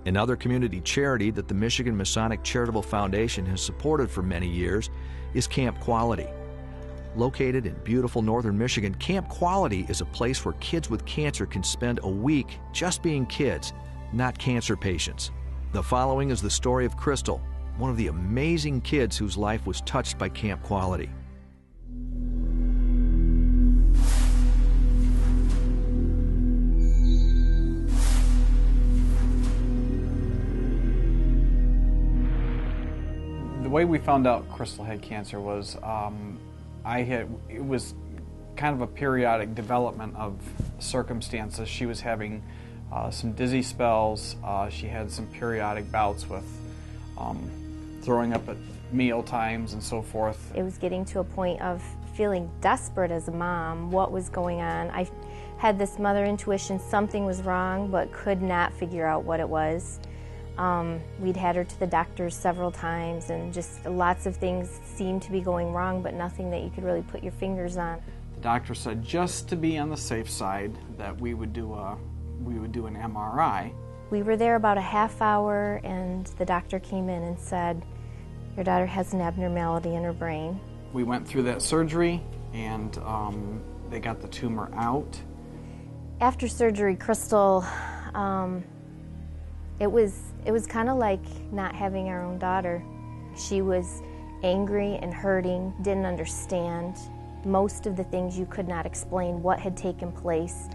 Another community charity that the Michigan Masonic Charitable Foundation has supported for many years is Camp Quality. Located in beautiful northern Michigan, Camp Quality is a place where kids with cancer can spend a week just being kids, not cancer patients. The following is the story of Crystal, one of the amazing kids whose life was touched by Camp Quality. The way we found out Crystal had cancer was it was kind of a periodic development of circumstances. She was having some dizzy spells. She had some periodic bouts with throwing up at meal times and so forth. It was getting to a point of feeling desperate as a mom. What was going on? I had this mother intuition something was wrong, but could not figure out what it was. We'd had her to the doctors several times, and just lots of things seemed to be going wrong, but nothing that you could really put your fingers on. The doctor said just to be on the safe side that we would do an MRI. We were there about a half hour, and the doctor came in and said, "Your daughter has an abnormality in her brain." We went through that surgery, and they got the tumor out. After surgery, Crystal, it was kind of like not having our own daughter. She was angry and hurting, didn't understand most of the things. You could not explain what had taken place.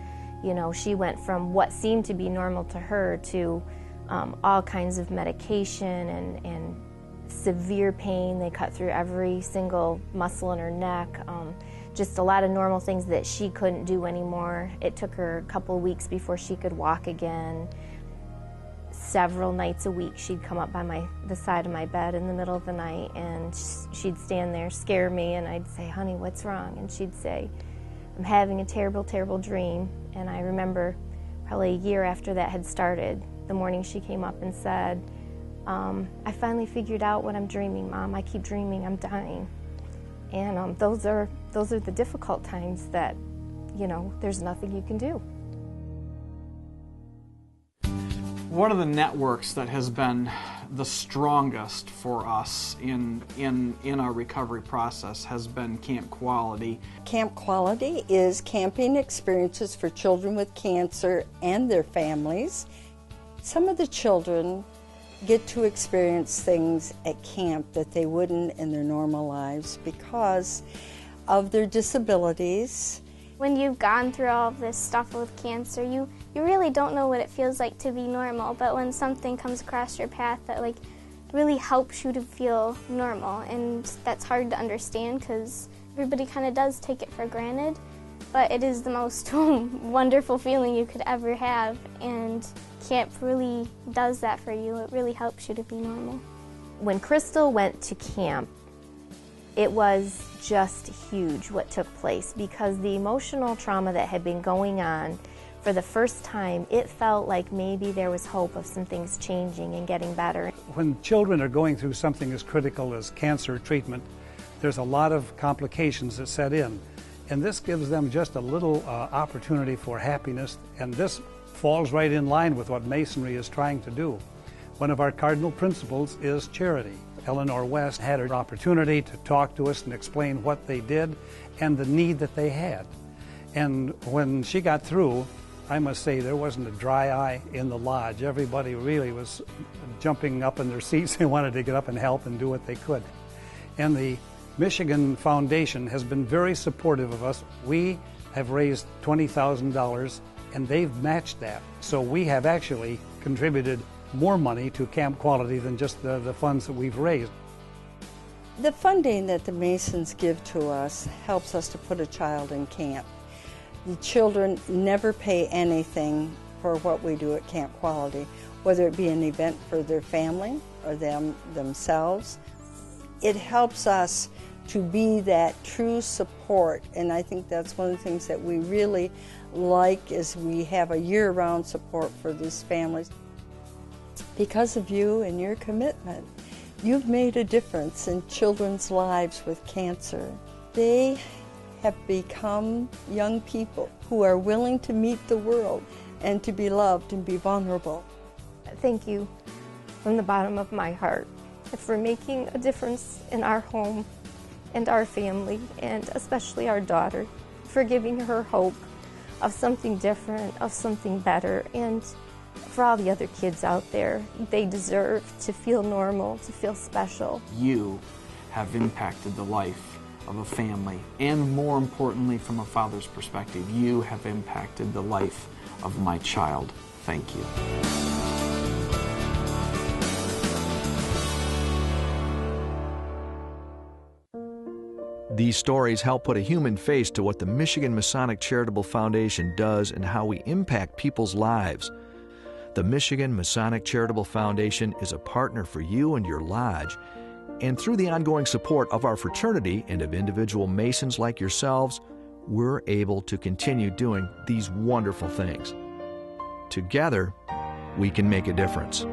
You know, she went from what seemed to be normal to her to all kinds of medication and severe pain. They cut through every single muscle in her neck. Just a lot of normal things that she couldn't do anymore. It took her a couple of weeks before she could walk again. Several nights a week she'd come up by the side of my bed in the middle of the night, and she'd stand there, scare me, and I'd say, "Honey, what's wrong?" And she'd say, "I'm having a terrible, terrible dream." And I remember probably a year after that had started, the morning she came up and said, "I finally figured out what I'm dreaming, Mom. I keep dreaming I'm dying." And those are the difficult times that, you know, there's nothing you can do. One of the networks that has been the strongest for us in our recovery process has been Camp Quality. Camp Quality is camping experiences for children with cancer and their families. Some of the children get to experience things at camp that they wouldn't in their normal lives because of their disabilities. When you've gone through all of this stuff with cancer, you really don't know what it feels like to be normal, but when something comes across your path that really helps you to feel normal, and that's hard to understand because everybody kind of does take it for granted, but it is the most wonderful feeling you could ever have, and camp really does that for you. It really helps you to be normal. When Crystal went to camp, it was just huge what took place, because the emotional trauma that had been going on, for the first time, it felt like maybe there was hope of some things changing and getting better. When children are going through something as critical as cancer treatment, there's a lot of complications that set in. And this gives them just a little opportunity for happiness, and this falls right in line with what Masonry is trying to do. One of our cardinal principles is charity. Eleanor West had an opportunity to talk to us and explain what they did and the need that they had. And when she got through, I must say there wasn't a dry eye in the lodge. Everybody really was jumping up in their seats. They wanted to get up and help and do what they could. And the Michigan Foundation has been very supportive of us. We have raised $20,000 and they've matched that. So we have actually contributed more money to Camp Quality than just the funds that we've raised. The funding that the Masons give to us helps us to put a child in camp. The children never pay anything for what we do at Camp Quality, whether it be an event for their family or themselves. It helps us to be that true support, and I think that's one of the things that we really like, is we have a year-round support for these families. Because of you and your commitment, you've made a difference in children's lives with cancer. They have become young people who are willing to meet the world and to be loved and be vulnerable. Thank you from the bottom of my heart for making a difference in our home and our family, and especially our daughter, for giving her hope of something different, of something better. And for all the other kids out there, they deserve to feel normal, to feel special. You have impacted the life of a family, and more importantly, from a father's perspective, you have impacted the life of my child. Thank you. These stories help put a human face to what the Michigan Masonic Charitable Foundation does and how we impact people's lives. The Michigan Masonic Charitable Foundation is a partner for you and your lodge, and through the ongoing support of our fraternity and of individual Masons like yourselves, we're able to continue doing these wonderful things. Together, we can make a difference.